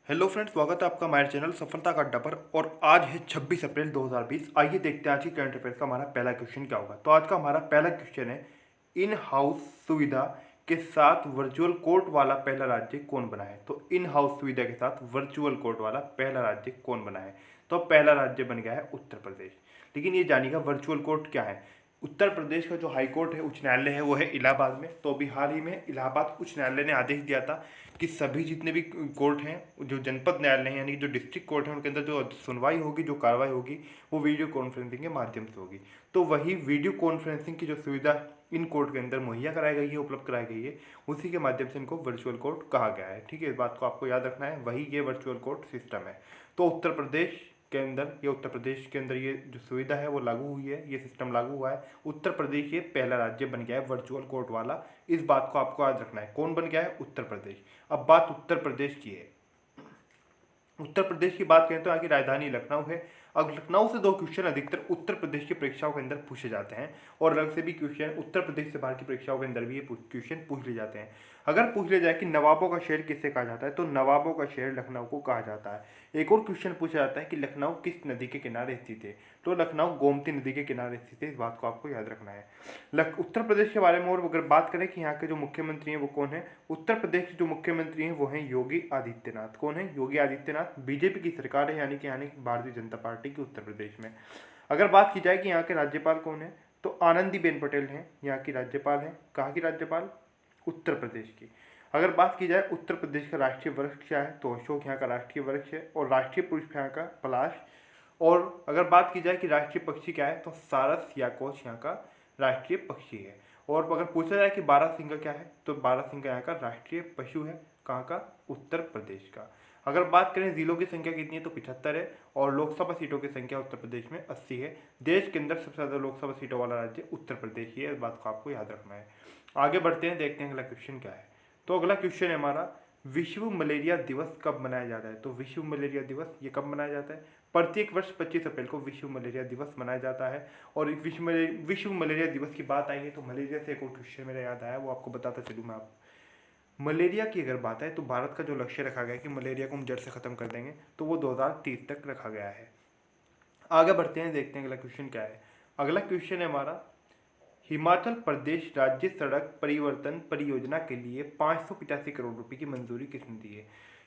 Hello friends, स्वागत है आपका हमारे चैनल सफलता का अड्डा पर। और आज है 26 अप्रैल 2020। आइए देखते हैं आज की करंट अफेयर्स का हमारा पहला क्वेश्चन क्या होगा। तो आज का हमारा पहला क्वेश्चन है, इन हाउस सुविधा के साथ वर्चुअल कोर्ट वाला पहला राज्य कौन बना है। तो इन हाउस सुविधा के साथ वर्चुअल कोर्ट वाला पहला राज्य कौन बना है। तो पहला राज्य बन गया है उत्तर प्रदेश। लेकिन ये जानिएगा वर्चुअल कोर्ट क्या है। उत्तर प्रदेश का जो हाई कोर्ट है, उच्च न्यायालय है, वो है इलाहाबाद में। तो अभी हाल ही में इलाहाबाद उच्च न्यायालय ने आदेश दिया था कि सभी जितने भी कोर्ट हैं, जो जनपद न्यायालय हैं यानी कि जो डिस्ट्रिक्ट कोर्ट हैं, उनके अंदर जो सुनवाई होगी, जो कार्रवाई होगी, वो वीडियो कॉन्फ्रेंसिंग के माध्यम से होगी। तो वही वीडियो कॉन्फ्रेंसिंग की जो सुविधा इन कोर्ट के अंदर मुहैया कराई गई है, उपलब्ध कराई गई है, उसी के माध्यम से इनको वर्चुअल कोर्ट कहा गया है। ठीक है, इस बात को आपको याद रखना है। वही ये वर्चुअल कोर्ट सिस्टम है। तो उत्तर प्रदेश के अंदर उत्तर प्रदेश के अंदर ये जो सुविधा है वो लागू हुई है, ये सिस्टम लागू हुआ है। उत्तर प्रदेश ये पहला राज्य बन गया है वर्चुअल कोर्ट वाला। इस बात को आपको याद रखना है। कौन बन गया है? उत्तर प्रदेश। अब बात उत्तर प्रदेश की है। उत्तर प्रदेश की बात करें तो यहाँ की राजधानी लखनऊ है। अब लखनऊ से दो क्वेश्चन अधिकतर उत्तर प्रदेश की परीक्षाओं के अंदर पूछे जाते हैं, और अलग से भी क्वेश्चन उत्तर प्रदेश से बाहर की परीक्षाओं के अंदर भी ये क्वेश्चन पूछ लिए जाते हैं। अगर पूछ लिया जाए कि नवाबों का शहर किसे कहा जाता है, तो नवाबों का शहर लखनऊ को कहा जाता है। एक और क्वेश्चन पूछा जाता है कि लखनऊ किस नदी के किनारे स्थित है। तो लखनऊ गोमती नदी के किनारे स्थित है। इस बात को आपको याद रखना है। उत्तर प्रदेश के बारे में और अगर बात करें कि यहाँ के जो मुख्यमंत्री हैं वो कौन है, उत्तर प्रदेश के जो मुख्यमंत्री हैं वो हैं योगी आदित्यनाथ। कौन है? योगी आदित्यनाथ। बीजेपी की सरकार है, यानी कि भारतीय जनता पार्टी की उत्तर प्रदेश में। अगर बात की जाए कि यहाँ के राज्यपाल कौन है, तो आनंदीबेन पटेल हैं यहाँ की राज्यपाल हैं। कहाँ की राज्यपाल? उत्तर प्रदेश की। अगर बात की जाए उत्तर प्रदेश का राष्ट्रीय वृक्ष क्या है, तो अशोक यहाँ का राष्ट्रीय वृक्ष है, और राष्ट्रीय पुष्प यहाँ का पलाश। और अगर बात की जाए कि राष्ट्रीय पक्षी क्या है, तो सारस या कोच यहाँ का राष्ट्रीय पक्षी है। और अगर पूछा जाए कि बारहसिंगा क्या है, तो बारहसिंगा यहाँ का राष्ट्रीय पशु है। कहाँ का? उत्तर प्रदेश का। अगर बात करें जिलों की संख्या कितनी है, तो 75 है, और लोकसभा सीटों की संख्या उत्तर प्रदेश में 80 है। देश के अंदर सबसे ज़्यादा लोकसभा सीटों वाला राज्य उत्तर प्रदेश ही है। इस बात को आपको याद रखना है। आगे बढ़ते हैं, देखते हैं अगला क्वेश्चन क्या है। तो अगला क्वेश्चन है हमारा, विश्व मलेरिया दिवस कब मनाया जाता है। तो विश्व मलेरिया दिवस ये कब मनाया जाता है? प्रत्येक वर्ष 25 अप्रैल को विश्व मलेरिया दिवस मनाया जाता है। और विश्व मलेरिया दिवस की बात आई है तो मलेरिया से एक और क्वेश्चन मेरा याद आया, वो आपको बताता चलूँ मैं। आप मलेरिया की अगर बात है तो भारत का जो लक्ष्य रखा गया है कि मलेरिया को हम जड़ से खत्म कर देंगे, तो वो 2030 तक रखा गया है। आगे बढ़ते हैं, देखते हैं अगला क्वेश्चन क्या है। अगला क्वेश्चन है हमारा, हिमाचल प्रदेश राज्य सड़क परिवर्तन परियोजना के लिए 585 करोड़ रुपए की मंजूरी किसने दी है।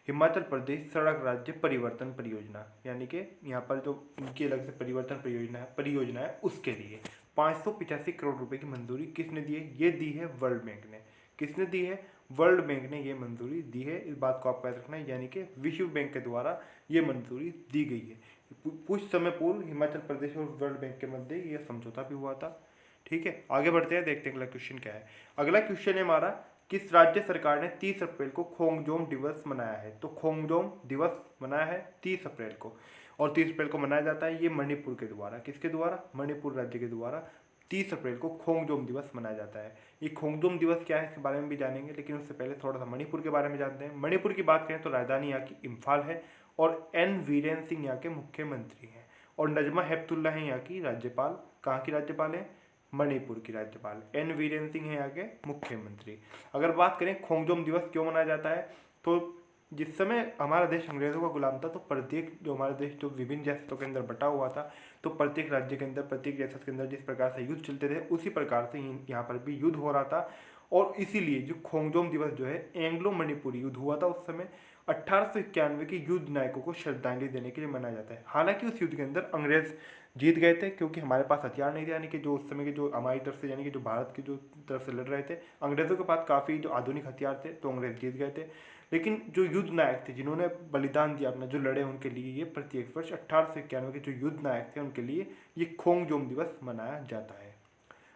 हिमाचल प्रदेश सड़क राज्य परिवर्तन परियोजना, यानी कि यहाँ पर जो उनकी अलग से परियोजना है उसके लिए 585 करोड़ रुपए की मंजूरी किसने दी है? ये दी है वर्ल्ड बैंक ने। किसने दी है? वर्ल्ड बैंक ने ये मंजूरी दी है। इस बात को आपको याद रखना है, यानी कि विश्व बैंक के द्वारा ये मंजूरी दी गई है। कुछ समय पूर्व हिमाचल प्रदेश और वर्ल्ड बैंक के मध्य ये समझौता भी हुआ था। ठीक है, आगे बढ़ते हैं, देखते हैं अगला क्वेश्चन क्या है। अगला क्वेश्चन है हमारा, किस राज्य सरकार ने 30 अप्रैल को खोंगजोम दिवस मनाया है। तो खोंगजोम दिवस मनाया है 30 अप्रैल को, और 30 अप्रैल को मनाया जाता है ये मणिपुर के द्वारा। किसके द्वारा? मणिपुर राज्य के द्वारा 30 अप्रैल को खोंगजोम दिवस मनाया जाता है। ये खोंगजोम दिवस क्या है इसके बारे में भी जानेंगे, लेकिन उससे पहले थोड़ा सा मणिपुर के बारे में जानते हैं। मणिपुर की बात करें तो राजधानी यहाँ की इम्फाल है, और एन वीरेन सिंह यहाँ के मुख्यमंत्री हैं, और नजमा हेपतुल्ला हैं यहाँ की राज्यपाल। कहाँ की राज्यपाल है? मणिपुर की राज्यपाल। एन वीरेन सिंह है यहाँ के मुख्यमंत्री। अगर बात करें खोंगजोम दिवस क्यों मनाया जाता है, तो जिस समय हमारा देश अंग्रेजों का गुलाम था, तो प्रत्येक जो हमारा देश जो विभिन्न रियासतों के अंदर बटा हुआ था, तो प्रत्येक राज्य के अंदर, प्रत्येक रियासत के अंदर जिस प्रकार से युद्ध चलते थे, उसी प्रकार से यहाँ पर भी युद्ध हो रहा था। और इसीलिए जो खोंगजोम दिवस जो है, एंग्लो मणिपुरी युद्ध हुआ था उस समय, 1891 के युद्ध नायकों को श्रद्धांजलि देने के लिए मनाया जाता है। हालांकि उस युद्ध के अंदर अंग्रेज जीत गए थे, क्योंकि हमारे पास हथियार नहीं थे, यानी कि जो उस समय के जो हमारी तरफ से, यानी कि जो भारत की जो तरफ से लड़ रहे थे, अंग्रेजों के पास काफ़ी जो आधुनिक हथियार थे, तो अंग्रेज जीत गए थे। लेकिन जो युद्ध नायक थे, जिन्होंने बलिदान दिया अपना, जो लड़े, उनके लिए ये प्रत्येक वर्ष 1891 के जो युद्ध नायक थे उनके लिए ये खोंगजोम दिवस मनाया जाता है।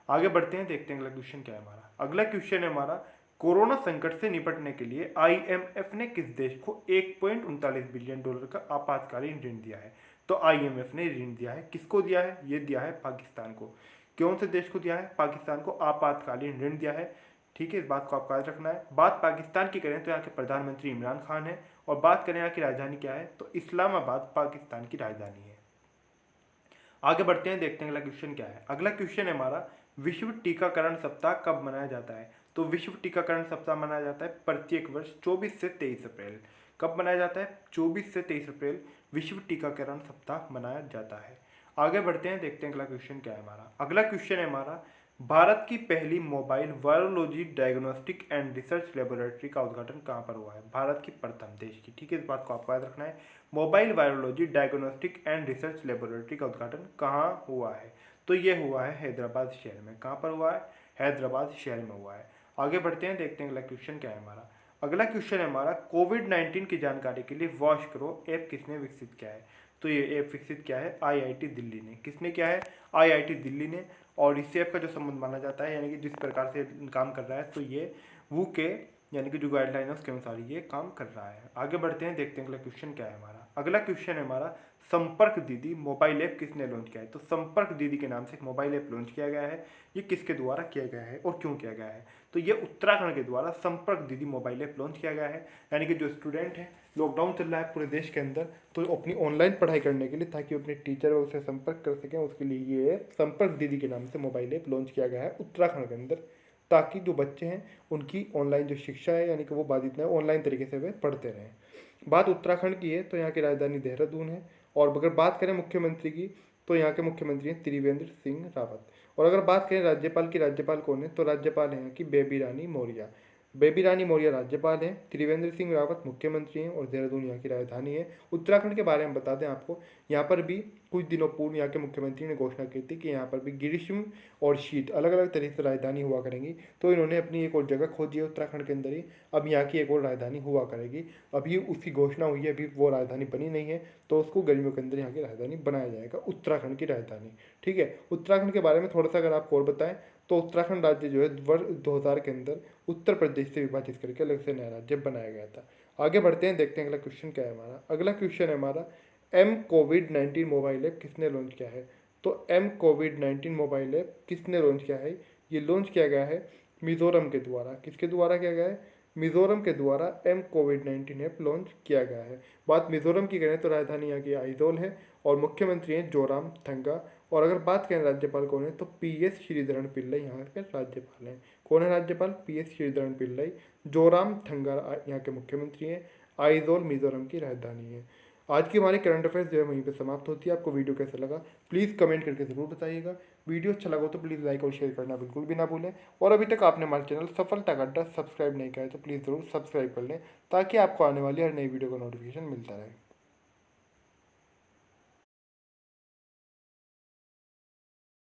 आगे बढ़ते हैं, देखते हैं अगला क्वेश्चन क्या है हमारा। अगला क्वेश्चन है हमारा, कोरोना संकट से निपटने के लिए आईएमएफ ने किस देश को 1.39 बिलियन डॉलर का आपातकालीन ऋण दिया है। तो आईएमएफ ने ऋण दिया है, किसको दिया है? ये दिया है पाकिस्तान को। कौन से देश को दिया है? पाकिस्तान को आपातकालीन ऋण दिया है। ठीक है, इस बात को आपको याद रखना है। बात पाकिस्तान की करें तो यहाँ के प्रधानमंत्री इमरान खान है, और बात करें यहाँ की राजधानी क्या है, तो इस्लामाबाद पाकिस्तान की राजधानी है। आगे बढ़ते हैं, देखते हैं अगला क्वेश्चन क्या है। अगला क्वेश्चन है हमारा, विश्व टीकाकरण सप्ताह कब मनाया जाता है। तो विश्व टीकाकरण सप्ताह मनाया जाता है प्रत्येक वर्ष 24 से 23 अप्रैल। कब मनाया जाता है? 24 से 23 अप्रैल विश्व टीकाकरण सप्ताह मनाया जाता है। आगे बढ़ते हैं, देखते हैं अगला क्वेश्चन क्या है हमारा। अगला क्वेश्चन है हमारा, भारत की पहली mobile virology diagnostic and research laboratory का उद्घाटन कहाँ पर हुआ है? भारत की प्रथम, देश की, ठीक है, इस बात को आपको याद रखना है। Mobile virology diagnostic and research laboratory का उद्घाटन कहाँ हुआ है? तो ये हुआ है हैदराबाद शहर में। कहाँ पर हुआ है? हैदराबाद शहर में हुआ है। आगे बढ़ते हैं, देखते हैं अगला क्वेश्चन क्या है हमारा। अगला क्वेश्चन है हमारा, कोविड-19 की जानकारी के लिए वॉश करो ऐप किसने विकसित किया है? तो ये ऐप विकसित किया है आईआईटी दिल्ली ने। किसने किया है? आईआईटी दिल्ली ने। और इस ऐप का जो संबंध माना जाता है, यानी कि जिस प्रकार से काम कर रहा है, तो ये वो के यानी कि जो गाइडलाइन है उसके अनुसार ये काम कर रहा है। आगे बढ़ते हैं, देखते हैं अगला क्वेश्चन क्या है हमारा। अगला क्वेश्चन है हमारा, संपर्क दीदी मोबाइल ऐप किसने लॉन्च किया है? तो संपर्क दीदी के नाम से एक मोबाइल ऐप लॉन्च किया गया है। ये किसके द्वारा किया गया है और क्यों किया गया है? तो ये उत्तराखंड के द्वारा संपर्क दीदी मोबाइल ऐप लॉन्च किया गया है। यानी कि जो स्टूडेंट है, लॉकडाउन चल रहा है पूरे देश के अंदर, तो अपनी ऑनलाइन पढ़ाई करने के लिए, ताकि अपने टीचर से संपर्क कर सकें, उसके लिए ये संपर्क दीदी के नाम से मोबाइल ऐप लॉन्च किया गया है उत्तराखंड के अंदर, ताकि जो बच्चे हैं उनकी ऑनलाइन जो शिक्षा है, यानी कि वो बाधित न ऑनलाइन तरीके से वे पढ़ते रहें। बात उत्तराखंड की है तो यहाँ की राजधानी देहरादून है। और अगर बात करें मुख्यमंत्री की, तो यहाँ के मुख्यमंत्री हैं त्रिवेंद्र सिंह रावत। और अगर बात करें राज्यपाल की, राज्यपाल कौन है? तो राज्यपाल हैं यहाँ की बेबी रानी मौर्य। बेबी रानी मौर्य राज्यपाल हैं, त्रिवेंद्र सिंह रावत मुख्यमंत्री हैं, और देहरादून यहाँ की राजधानी है। उत्तराखंड के बारे में बता दें आपको, यहाँ पर भी कुछ दिनों पूर्व यहाँ के मुख्यमंत्री ने घोषणा की थी कि यहाँ पर भी ग्रीष्म और शीत अलग अलग तरीके से राजधानी हुआ करेंगी। तो इन्होंने अपनी एक और जगह खोजी है उत्तराखंड के अंदर ही, अब यहाँ की एक और राजधानी हुआ करेगी। अभी उसकी घोषणा हुई है, अभी वो राजधानी बनी नहीं है, तो उसको गर्मियों के अंदर यहाँ की राजधानी बनाया जाएगा, उत्तराखंड की राजधानी। ठीक है, उत्तराखंड के बारे में थोड़ा सा अगर आपको और बताएं, तो उत्तराखंड राज्य जो है वर्ष 2000 के अंदर उत्तर प्रदेश से विभाजित करके अलग से नया राज्य बनाया गया था। आगे बढ़ते हैं, देखते हैं अगला क्वेश्चन क्या है हमारा। अगला क्वेश्चन है हमारा, एम कोविड-19 मोबाइल ऐप किसने लॉन्च किया है? तो एम कोविड-19 मोबाइल ऐप किसने लॉन्च किया है? ये लॉन्च किया गया है मिजोरम के द्वारा। किसके द्वारा किया गया है? मिजोरम के द्वारा एम कोविड-19 ऐप लॉन्च किया गया है। बात मिजोरम की करें तो राजधानी यहाँ की आइजोल है, और मुख्यमंत्री हैं जोराम थंगा। और अगर बात करें राज्यपाल कौन है, तो पीएस श्रीधरन पिल्लई यहाँ के राज्यपाल हैं। कौन है राज्यपाल? पीएस श्रीधरन पिल्लई। जोराम थंगा यहाँ के मुख्यमंत्री हैं। आइजोल मिजोरम की राजधानी है। आज की हमारी करंट अफेयर्स जो है वहीं पे समाप्त होती है। आपको वीडियो कैसा लगा प्लीज़ कमेंट करके ज़रूर बताइएगा। वीडियो अच्छा लगा तो प्लीज़ लाइक और शेयर करना बिल्कुल भी ना भूलें। और अभी तक आपने हमारे चैनल सफलता का अड्डा सब्सक्राइब नहीं किया है तो प्लीज़ ज़रूर सब्सक्राइब कर लें, ताकि आपको आने वाली हर नई वीडियो का नोटिफिकेशन मिलता रहे।